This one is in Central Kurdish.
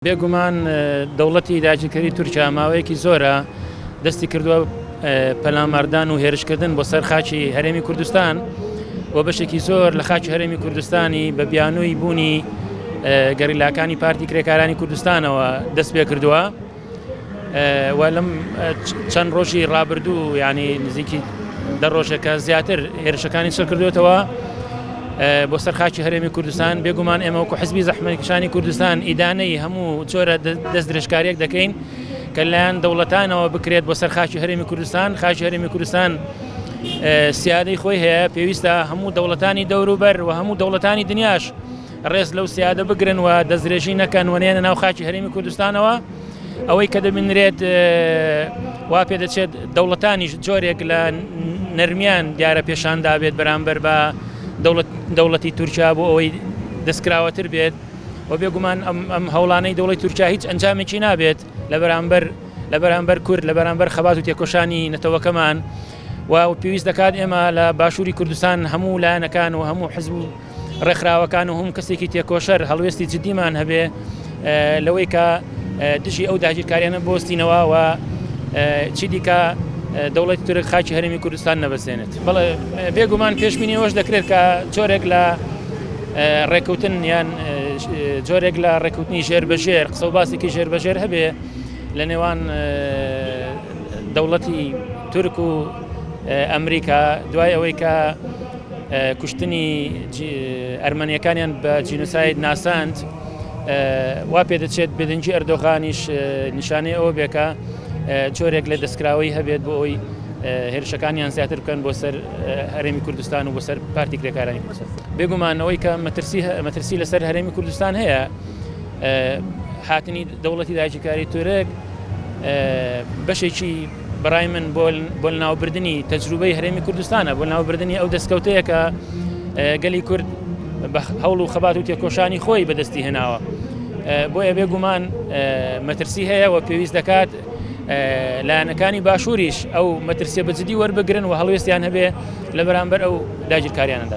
بێگومان دەوڵەتی داگیرکەری تورکیا ماوەیەکی زۆرە دەستی کردووە پەلاماردان و هێرشکردن بۆ سەر خاچی هەرێمی کوردستان بۆ بەشێکی زۆر لە خاچی هەرێمی کوردستانی بە بیانووی بوونی گەریلاکانی پارتی کرێکارانی کوردستانەوە دەست پێ کردووە و لەم چەند ڕۆژی ڕابردوو ینی نزیکی دە ڕۆژێکە زیاتر هێرشەکانی چڕ کردوێتەوە بۆ سەر خاچی هەرێمی کوردستان. بێگومان ئێمە وەکو حزبی زەحمەتکێشانی کوردستان ئیدانەی هەموو جۆرە دەست درێژکاریەک دەکەین کە لایەن دەوڵەتانەوە بکرێت بۆ سەر خاچی هەرێمی کوردستان. خاچی هەرێمی کوردستان سیادەی خۆی هەیە، پێویستە هەموو دەوڵەتانی دەوروبەر و هەموو دەوڵەتانی دنیاش ڕێز لەو سیادە بگرن و دەستدرێژی نەکەن وەنێنە ناو خاچی هەرێمی کوردستانەوە. ئەوەی کە دەبینرێت وا پێ دەچێت دەوڵەتانیش جۆرێک لە نەرمیان دیارە پێشاندا بێت بەرامبەر بە دەوڵەتی تورکیا بۆ ئەوەی دەستکراوەتر بێت و بێگومان ئەم هەوڵانەی دەوڵەتی تورکیا هیچ ئەنجامێکی نابێت لە بەرامبەر کورد لە بەرامبەر خەبات و تێکۆشانی نەتەوەکەمان و پێویست دەکات ئێمە لە باشووری کوردستان هەموو لایەنەکان و هەموو حزب و ڕێکخراوەکان و هەموو کەسێکی تێکۆشەر هەڵوێستی جدیمان هەبێ لەوەی کە دژی ئەو داگیرکاریانە بۆستینەوە و چی دیکە دەوڵەتی تورک خاچی هەرێمی کوردستان نەبەسێنێت. بەڵێ بێگومان پێشبینی ئەوەش دەکرێت کە جۆرێک لە ڕێکەوتن یان جۆرێک لە ڕێکەوتنی ژێربەژێر قسە و باسێکی ژێربەژێر هەبێ لە نێوان دەوڵەتی تورک و ئەمریکا دوای ئەوەی کە کوشتنی ئەرمەنیەکانیان بە جینۆساید ناساند وا پێ دەچێت بێدەنجی ئەردۆغانیش نیشانەی ئەوە بێکە جۆرێک لە دەستکراوەی هەبێت بۆ ئەوی هێرشەکانیان زیاتر بکەن بۆ سەر هەرێمی کوردستان و بۆ سەر پارتی کرێکارانی کوردستان. بێگومانەوەی کە مەترسی لەسەر هەرێمی کوردستان هەیە هاتنی دەوڵەتی داگیرکاری تورک بەشێکی بەڕای من بۆ ناوبردننی تەجروبەی هەرێمی کوردستانە، بۆ ناوبردننی ئەو دەستکەوتەیە کە گەلی کورد بە هەوڵ و خەبات و تێکۆشانی خۆی بەدەستی هێناوە. بۆیە بێگومان مەترسی هەیە و پێویست دەکات لایەنەکانی باشووریش ئەو مەترسیە بەجددی وەربگرن و هەڵوێستیان هەبێ لە بەرامبەر ئەو داگیرکاریانەدا.